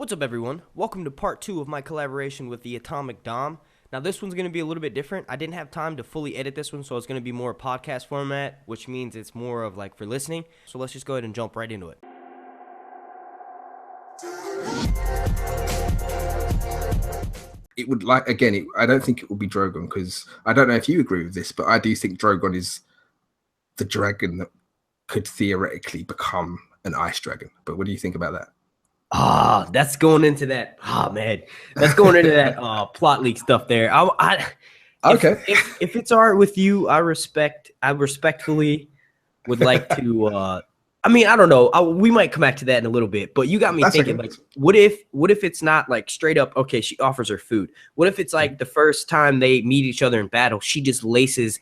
What's up, everyone? Welcome to part 2 of my collaboration with the Atomic Dom. Now, this one's going to be a little bit different. I didn't have time to fully edit this one, so it's going to be more podcast format, which means it's more of like for listening. So let's just go ahead and jump right into it. It would I don't think it will be Drogon, because I don't know if you agree with this, but I do think Drogon is the dragon that could theoretically become an ice dragon. But what do you think about that? That's going into that. Man, that's going into that plot leak stuff there. Okay. If it's all right with you, I respectfully would like to. I don't know. We might come back to that in a little bit. But you got me thinking. Okay. Like, what if it's not like straight up? Okay, she offers her food. What if it's like the first time they meet each other in battle, she just laces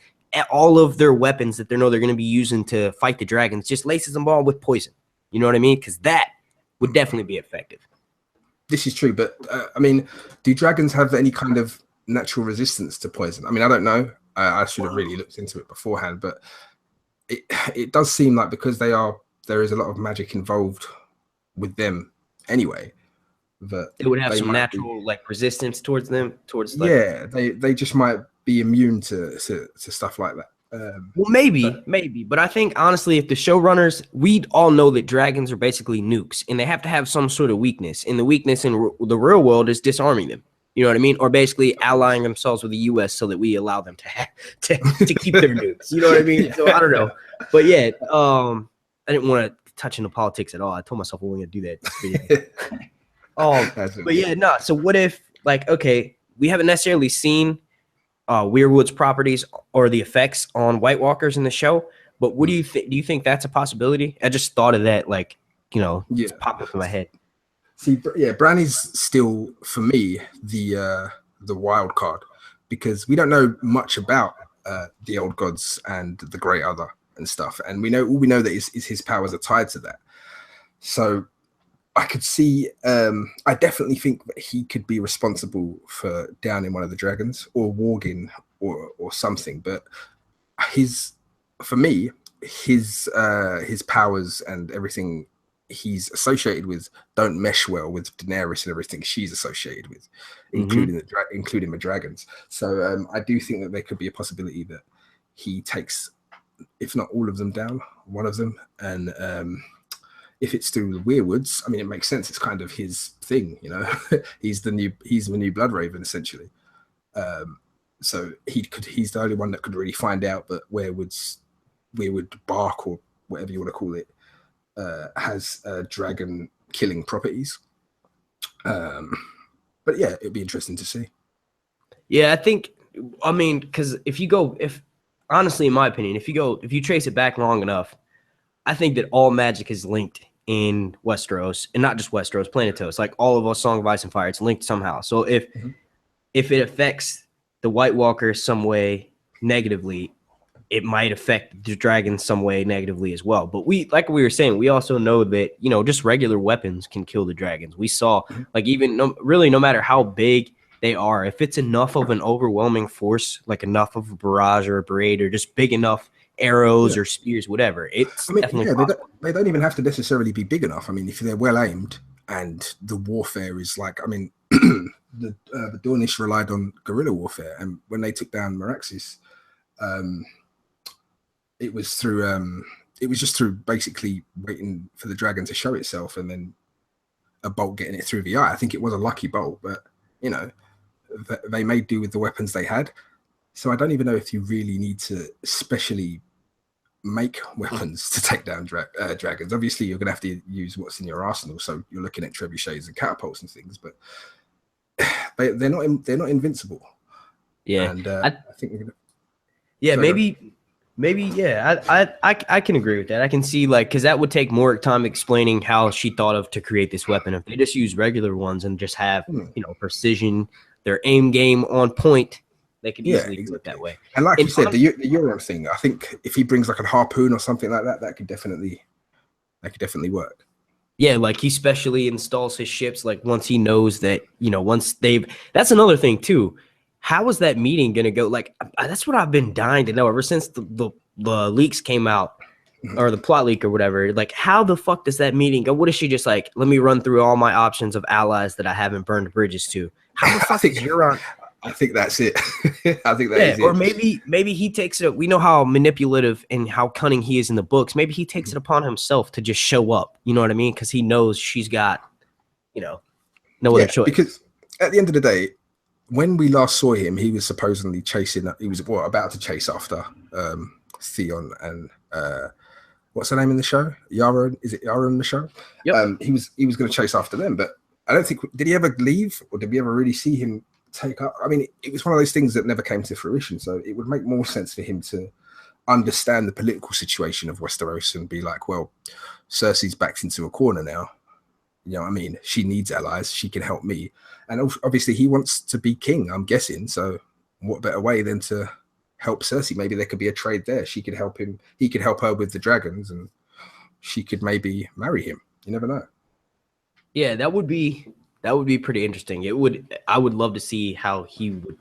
all of their weapons that they know they're going to be using to fight the dragons, just laces them all with poison. You know what I mean? Because that would definitely be effective. This is true, but do dragons have any kind of natural resistance to poison? I don't know. I should have really looked into it beforehand, but it does seem like because there is a lot of magic involved with them anyway, that it would have some natural resistance towards them. They just might be immune to stuff like that. Well, maybe, but I think honestly, if the showrunners, we all know that dragons are basically nukes, and they have to have some sort of weakness. And the weakness in the real world is disarming them. You know what I mean? Or basically allying themselves with the U.S. so that we allow them to keep their nukes. You know what I mean? So I don't know, but yeah, I didn't want to touch into politics at all. I told myself I wasn't gonna do that. But yeah, no. So what if, okay, we haven't necessarily seen Weirwood's properties or the effects on White Walkers in the show, but what do you think? Do you think that's a possibility? I just thought of that, it's popped up in my head. See, yeah, Branny's still for me the wild card, because we don't know much about the old gods and the Great Other and stuff, and we know that is his powers are tied to that. So I could see, I definitely think that he could be responsible for downing one of the dragons or warging or something. But his powers and everything he's associated with don't mesh well with Daenerys and everything she's associated with, including the dragons. So I do think that there could be a possibility that he takes, if not all of them down, one of them, and if it's through the Weirwoods, it makes sense. It's kind of his thing, you know. he's the new Bloodraven, essentially. So he's the only one that could really find out that Weirwood bark, or whatever you want to call it, has dragon killing properties. But yeah, it'd be interesting to see. Yeah, I think, because honestly, in my opinion, if you trace it back long enough, I think that all magic is linked in Westeros, and not just Westeros, Planetos, like all of us, Song of Ice and Fire, it's linked somehow. So if it affects the White Walkers some way negatively, it might affect the dragons some way negatively as well. But like we were saying, we also know that, just regular weapons can kill the dragons. We saw, no matter how big they are, if it's enough of an overwhelming force, like enough of a barrage or a parade, or just big enough arrows or spears, whatever, it's definitely they don't even have to necessarily be big enough. If they're well aimed and the warfare is the Dornish relied on guerrilla warfare, and when they took down Meraxes, it was just through basically waiting for the dragon to show itself and then a bolt getting it through the eye. I think it was a lucky bolt, but they made do with the weapons they had. So I don't even know if you really need to specially make weapons to take down dragons. Obviously, you're going to have to use what's in your arsenal. So you're looking at trebuchets and catapults and things, but they're not invincible. Yeah, and I think we're going to. Yeah, maybe. Yeah, I can agree with that. I can see because that would take more time explaining how she thought of to create this weapon. If they just use regular ones and just have precision, their aim game on point, they could easily do it that way. And like you said, the Euron thing, I think if he brings a harpoon or something like that, that could definitely work. Yeah, he specially installs his ships once he knows that, that's another thing too. How is that meeting going to go? That's what I've been dying to know ever since the leaks came out. or the plot leak or whatever. Like, how the fuck does that meeting go? What is she just like, let me run through all my options of allies that I haven't burned bridges to? How the fuck is Euron? I think that's it. I think that is it. Or maybe he takes it. We know how manipulative and how cunning he is in the books. Maybe he takes it upon himself to just show up. You know what I mean? Because he knows she's got, no other choice. Because at the end of the day, when we last saw him, he was supposedly chasing. He was about to chase after Theon and what's her name in the show? Yara. Is it Yara in the show? Yep. He was going to chase after them, but I don't think, did he ever leave, or did we ever really see him take up? I mean, it was one of those things that never came to fruition. So it would make more sense for him to understand the political situation of Westeros and be like, well, Cersei's backed into a corner now. You know what I mean? She needs allies. She can help me. And obviously he wants to be king, I'm guessing. So what better way than to help Cersei? Maybe there could be a trade there. She could help him. He could help her with the dragons, and she could maybe marry him. You never know. Yeah, that would be pretty interesting. I would love to see how he would.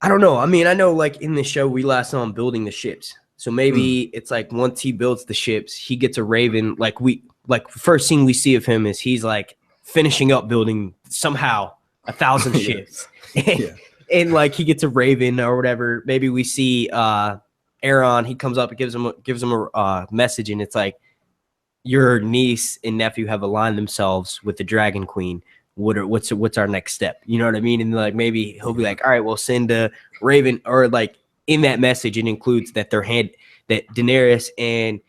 I don't know. I mean, I know like in the show we last saw him building the ships. So maybe it's like once he builds the ships, he gets a raven. Like first thing we see of him is he's like finishing up building somehow 1,000 ships. And like he gets a raven or whatever. Maybe we see Euron, he comes up and gives him a message, and it's like, your niece and nephew have aligned themselves with the Dragon Queen. What's our next step? You know what I mean? And like maybe he'll be like, all right, we'll send a raven, or like in that message it includes that that Daenerys and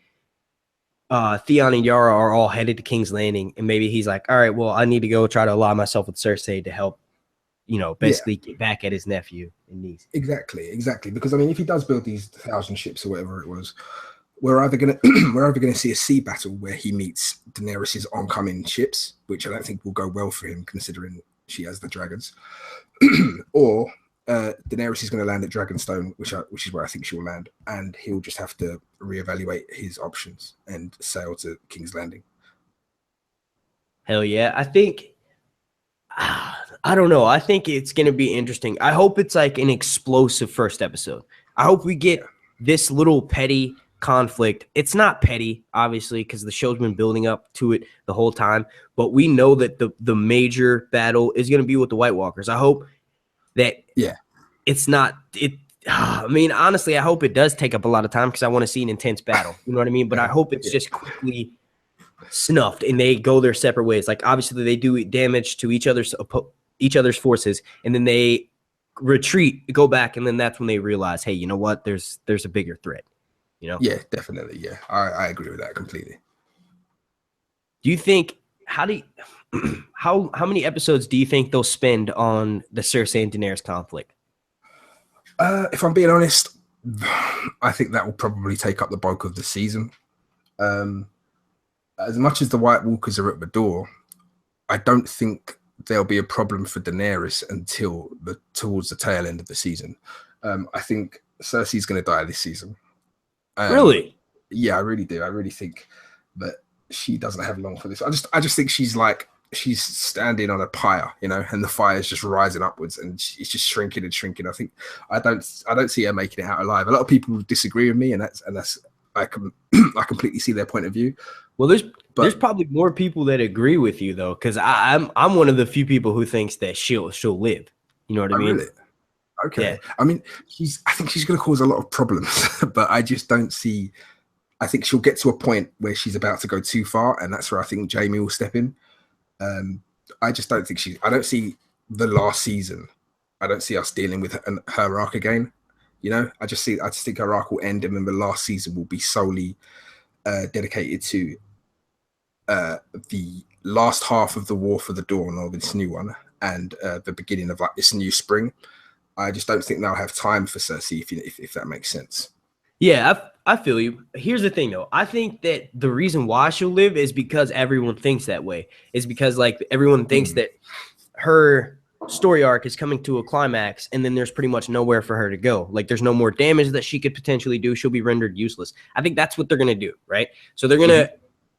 Theon and Yara are all headed to King's Landing, and maybe he's like, all right, well, I need to go try to align myself with Cersei to help, basically get back at his nephew and niece. Exactly. Because I mean, if he does build these 1,000 ships or whatever it was, we're either gonna see a sea battle where he meets Daenerys's oncoming ships, which I don't think will go well for him considering she has the dragons, or Daenerys is going to land at Dragonstone, which is where I think she will land, and he'll just have to reevaluate his options and sail to King's Landing. Hell yeah! I think I don't know. I think it's going to be interesting. I hope it's like an explosive first episode. I hope we get this little petty conflict. It's not petty, obviously, because the show's been building up to it the whole time, but we know that the major battle is going to be with the White Walkers. I hope that it's not it. I mean, honestly, I hope it does take up a lot of time because I want to see an intense battle. You know what I mean? But I hope it's just quickly snuffed and they go their separate ways. Like obviously they do damage to each other's forces, and then they retreat, go back, and then that's when they realize, hey, you know what? There's a bigger threat. Yeah, definitely. Yeah, I agree with that completely. Do you think how many episodes do you think they'll spend on the Cersei and Daenerys conflict? If I'm being honest, I think that will probably take up the bulk of the season. As much as the White Walkers are at the door, I don't think there'll be a problem for Daenerys until towards the tail end of the season. I think Cersei's going to die this season. Really? Yeah, I really do. I really think that she doesn't have long for this. I just think she's standing on a pyre, and the fire is just rising upwards, and it's just shrinking and shrinking. I don't see her making it out alive. A lot of people disagree with me, and that's I completely see their point of view. Well, there's probably more people that agree with you though, because I'm one of the few people who thinks that she'll live. You know what I mean? Really? Okay. Yeah. I mean, I think she's going to cause a lot of problems, but I just don't see. I think she'll get to a point where she's about to go too far, and that's where I think Jaime will step in. I just don't think I don't see the last season. I don't see us dealing with her arc again. I just think her arc will end, and then the last season will be solely dedicated to the last half of the War for the Dawn, or this new one, and the beginning of like this new spring. I just don't think they'll have time for Cersei, if that makes sense. Yeah, I feel you. Here's the thing, though. I think that the reason why she'll live is because everyone thinks that way. Is because like everyone thinks that her story arc is coming to a climax, and then there's pretty much nowhere for her to go. Like there's no more damage that she could potentially do. She'll be rendered useless. I think that's what they're gonna do, right? So they're gonna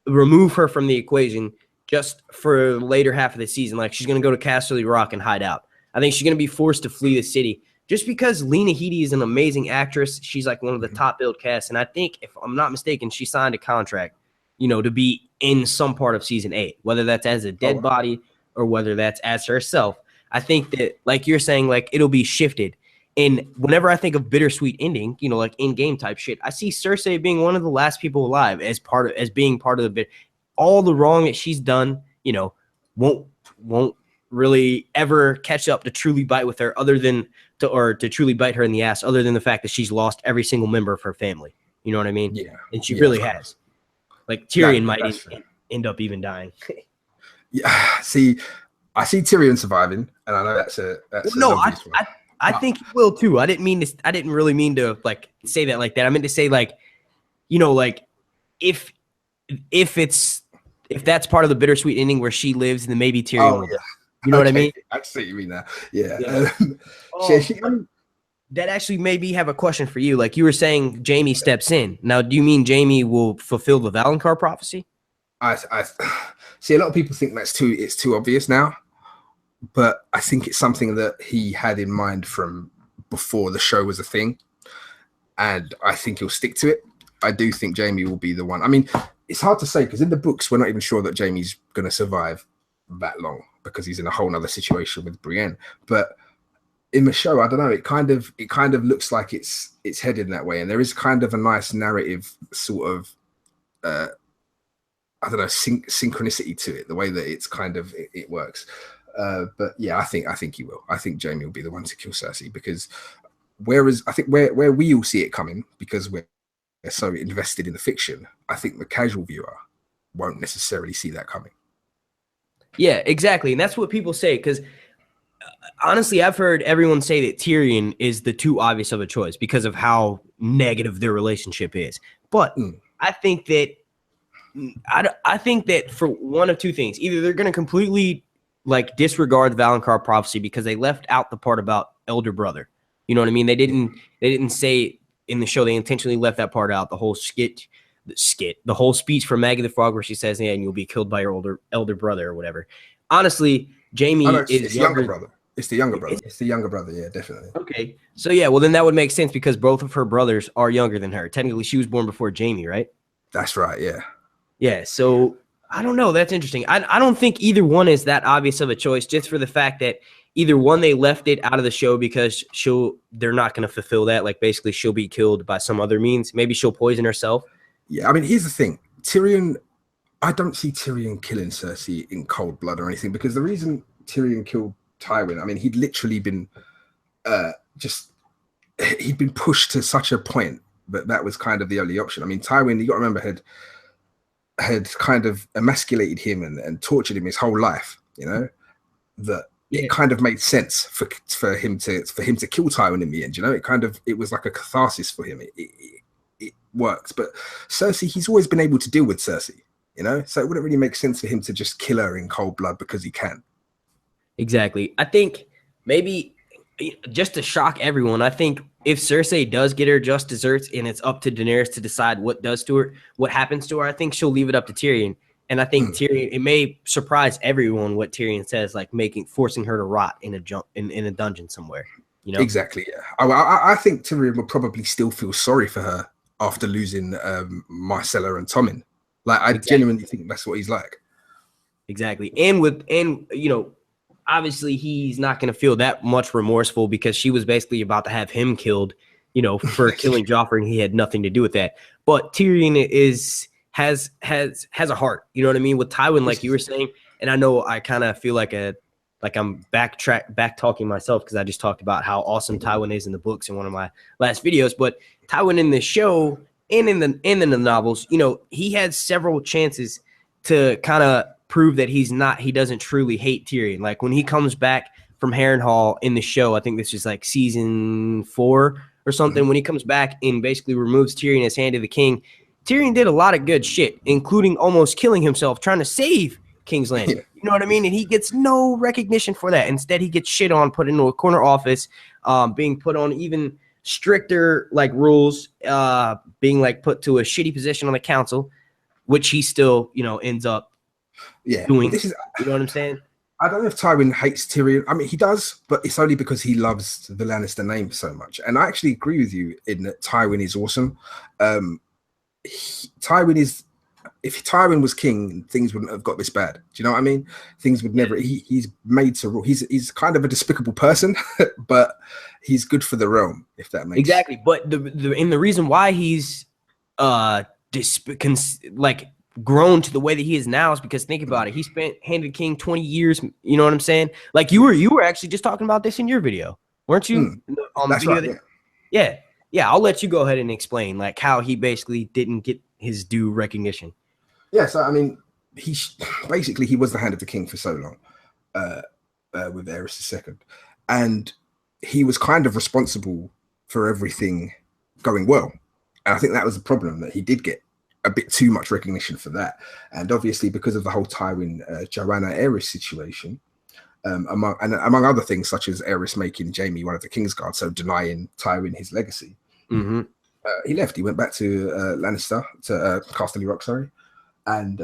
remove her from the equation just for the later half of the season. Like she's gonna go to Casterly Rock and hide out. I think she's going to be forced to flee the city just because Lena Headey is an amazing actress, she's like one of the top billed casts. And I think, if I'm not mistaken, she signed a contract, to be in some part of season 8, whether that's as a dead body or whether that's as herself. I think that, like you're saying, like it'll be shifted. And whenever I think of bittersweet ending, like in-game type shit, I see Cersei being one of the last people alive as being part of the bit. All the wrong that she's done, won't really ever catch up to truly bite with her, to truly bite her in the ass, other than the fact that she's lost every single member of her family. You know what I mean? Yeah. And she really has. Like Tyrion might end up even dying. Yeah. See, I see Tyrion surviving, and I know that's no. I think he will too. I didn't really mean to like say that like that. I meant to say like, like if that's part of the bittersweet ending where she lives, then maybe Tyrion will die. You know what I mean? I see what you mean now. Yeah. That actually made me have a question for you. Like you were saying, Jaime steps in. Now, do you mean Jaime will fulfill the Valonqar prophecy? I see. A lot of people think it's too obvious now, but I think it's something that he had in mind from before the show was a thing, and I think he'll stick to it. I do think Jaime will be the one. I mean, it's hard to say because in the books we're not even sure that Jaime's going to survive that long because he's in a whole nother situation with Brienne. But in the show, I don't know. It kind of looks like it's headed that way, and there is kind of a nice narrative sort of, I don't know, synchronicity to it. The way that it's kind of it works. But yeah, I think he will. I think Jaime will be the one to kill Cersei because whereas I think where we all see it coming because we're so invested in the fiction, I think the casual viewer won't necessarily see that coming. Yeah, exactly, and that's what people say because. Honestly, I've heard everyone say that Tyrion is the too obvious of a choice because of how negative their relationship is. But I think that for one of two things, either they're going to completely like disregard the Valonqar prophecy because they left out the part about elder brother. You know what I mean? They didn't say in the show. They intentionally left that part out. The whole the whole speech from Maggie the Frog where she says, "Yeah, and you'll be killed by your elder brother or whatever." Honestly, Jaime is younger brother. It's the younger brother. It's the younger brother. Yeah, definitely. Okay. So, yeah, well, then that would make sense because both of her brothers are younger than her. Technically, she was born before Jaime, right? That's right, yeah. Yeah, so I don't know. That's interesting. I don't think either one is that obvious of a choice just for the fact that either one, they left it out of the show because they're not going to fulfill that. Like, basically, she'll be killed by some other means. Maybe she'll poison herself. Yeah, I mean, here's the thing. Tyrion, I don't see Tyrion killing Cersei in cold blood or anything because the reason Tyrion killed Tywin, I mean, he'd literally been he'd been pushed to such a point that was kind of the only option. I mean, Tywin, you got to remember, had kind of emasculated him and tortured him his whole life. It kind of made sense for him to kill Tywin in the end. It was like a catharsis for him. It worked. But Cersei, he's always been able to deal with Cersei. So it wouldn't really make sense for him to just kill her in cold blood because he can. Exactly. I think maybe just to shock everyone, I think if Cersei does get her just desserts and it's up to Daenerys to decide what happens to her, I think she'll leave it up to Tyrion. And I think Tyrion, it may surprise everyone what Tyrion says, like forcing her to rot in a dungeon somewhere. Exactly. Yeah. I think Tyrion will probably still feel sorry for her after losing Myrcella and Tommen. Like I genuinely think that's what he's like. Exactly. And obviously he's not going to feel that much remorseful because she was basically about to have him killed, for killing Joffrey, and he had nothing to do with that. But Tyrion has a heart, you know what I mean? With Tywin, like you were saying, and I know I kind of feel like I'm back talking myself because I just talked about how awesome Tywin is in the books in one of my last videos. But Tywin in the show and in the novels, he had several chances to kind of prove that he doesn't truly hate Tyrion. Like when he comes back from Harrenhal in the show, I think this is like season 4 or something, when he comes back and basically removes Tyrion as Hand of the King, Tyrion did a lot of good shit, including almost killing himself trying to save King's Landing. You know what I mean? And he gets no recognition for that. Instead, he gets shit on, put into a corner office, being put on even stricter like rules, being like put to a shitty position on the council, which he still, ends up doing. You know what I'm saying? I don't know if Tywin hates Tyrion. I mean, he does, but it's only because he loves the Lannister name so much. And I actually agree with you in that Tywin is awesome. Tywin is, if Tyrion was king, things wouldn't have got this bad. Do you know what I mean? Things would never. He's made to rule. He's kind of a despicable person, but he's good for the realm. If that makes exactly. But the reason why he's like grown to the way that he is now is because think about it. He spent Hand of the King 20 years. You know what I'm saying? Like you were actually just talking about this in your video, weren't you? That's video right. Yeah. I'll let you go ahead and explain like how he basically didn't get his due recognition. Yeah, so I mean, he was the Hand of the King for so long, with Aerys II, and he was kind of responsible for everything going well. And I think that was the problem, that he did get a bit too much recognition for that. And obviously, because of the whole Tywin, Joanna Aerys situation, among other things, such as Aerys making Jaime one of the Kingsguard, so denying Tywin his legacy, he left. He went back to Lannister, to Casterly Rock, sorry. And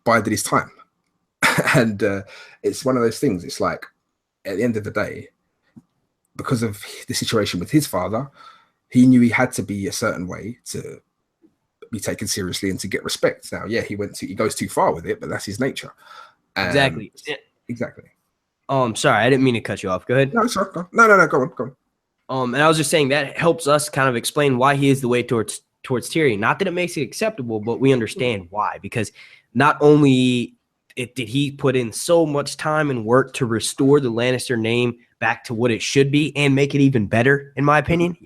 bided his time. And it's one of those things. It's like at the end of the day, because of the situation with his father, he knew he had to be a certain way to be taken seriously and to get respect. Now, yeah, he goes too far with it, but that's his nature. Exactly. Sorry, I didn't mean to cut you off. Go ahead. No, sorry. No. Go on. And I was just saying that helps us kind of explain why he is the way towards Tyrion. Not that it makes it acceptable, but we understand why. Because not only did he put in so much time and work to restore the Lannister name back to what it should be and make it even better, in my opinion.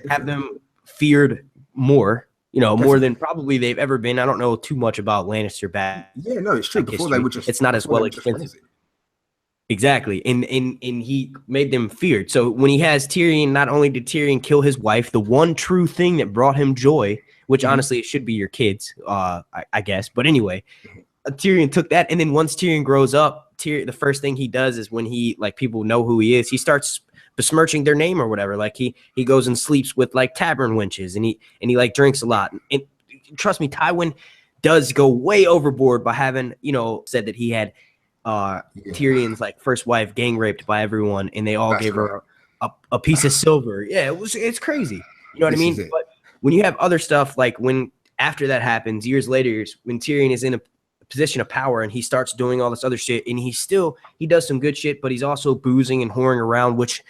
Have them feared more. More than probably they've ever been. I don't know too much about Lannister back. Yeah, no, it's true. Before they were just, it's not as well expensive. Exactly. And he made them feared. So when he has Tyrion, not only did Tyrion kill his wife, the one true thing that brought him joy, which honestly it should be your kids, I guess. But anyway, Tyrion took that. And then once Tyrion grows up, the first thing he does is when people know who he is, he starts besmirching their name or whatever. Like he goes and sleeps with like tavern wenches and he like drinks a lot. And trust me, Tywin does go way overboard by having, said that he had Tyrion's like first wife gang raped by everyone, and they all gave her a piece of silver. Yeah, it's crazy. You know what I mean? But when you have other stuff like when after that happens, years later, when Tyrion is in a position of power and he starts doing all this other shit, and he does some good shit, but he's also boozing and whoring around, which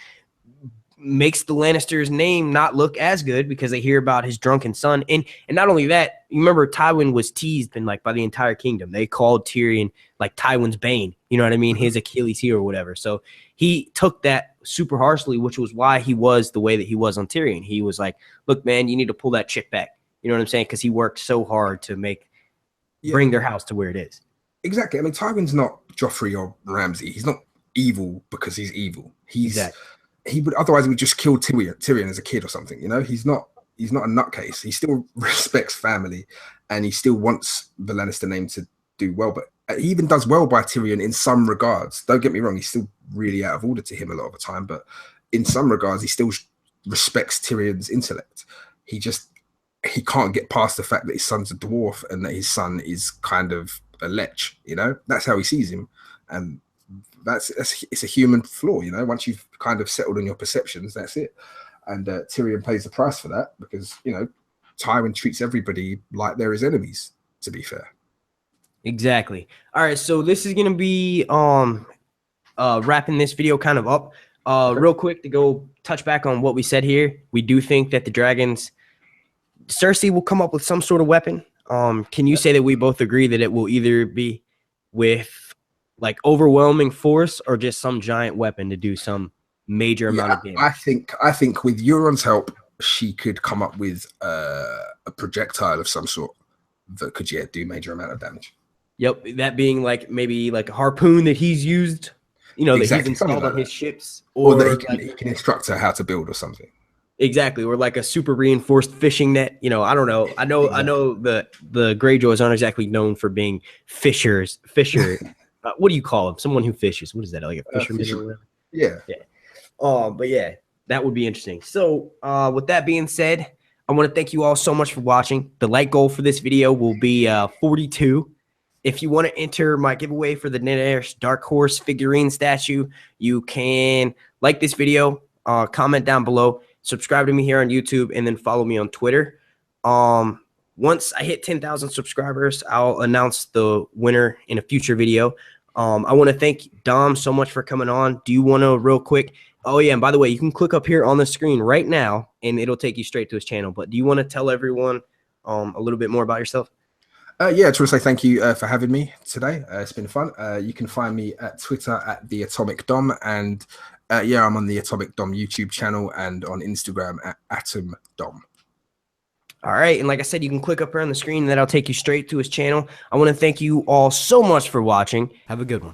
makes the Lannister's name not look as good because they hear about his drunken son. And not only that, you remember Tywin was teased by the entire kingdom. They called Tyrion like Tywin's Bane, you know what I mean? His Achilles heel or whatever. So he took that super harshly, which was why he was the way that he was on Tyrion. He was like, look, man, you need to pull that chick back. You know what I'm saying? Because he worked so hard to bring their house to where it is. Exactly. I mean, Tywin's not Joffrey or Ramsay. He's not evil because he's evil. He would otherwise would just kill Tyrion as a kid or something. He's not a nutcase. He still respects family, and he still wants the Lannister name to do well. But he even does well by Tyrion in some regards. Don't get me wrong; he's still really out of order to him a lot of the time. But in some regards, he still respects Tyrion's intellect. He can't get past the fact that his son's a dwarf and that his son is kind of a lech. That's how he sees him, and it's a human flaw. Once you've kind of settled on your perceptions, that's it. And Tyrion pays the price for that because Tywin treats everybody like they're his enemies, to be fair. Exactly. All right, so this is gonna be wrapping this video kind of up. Real quick to go touch back on what we said here. We do think that the dragons, Cersei will come up with some sort of weapon. Can you say that we both agree that it will either be with like overwhelming force or just some giant weapon to do some major amount of damage? I think with Euron's help, she could come up with a projectile of some sort that could do major amount of damage. Yep, that being like maybe like a harpoon that he's used, that he's installed on his ships, or that he can instruct her how to build or something. Exactly, or like a super reinforced fishing net. I don't know. I know the Greyjoys aren't exactly known for being fisher. What do you call them? Someone who fishes. What is that? Like a fisherman? Or whatever? Yeah. But yeah, that would be interesting. So with that being said, I want to thank you all so much for watching. The like goal for this video will be 42. if you want to enter my giveaway for the Daenerys Dark Horse figurine statue, you can like this video, comment down below, subscribe to me here on YouTube, and then follow me on Twitter. Once I hit 10,000 subscribers, I'll announce the winner in a future video. I want to thank Dom so much for coming on. Do you want to real quick? Oh, yeah, and by the way, you can click up here on the screen right now, and it'll take you straight to his channel. But do you want to tell everyone a little bit more about yourself? Yeah, I just want to say thank you for having me today. It's been fun. You can find me at Twitter at The Atomic Dom, and yeah, I'm on the Atomic Dom YouTube channel and on Instagram at Atom Dom. All right, and like I said, you can click up here on the screen, and that'll take you straight to his channel. I want to thank you all so much for watching. Have a good one.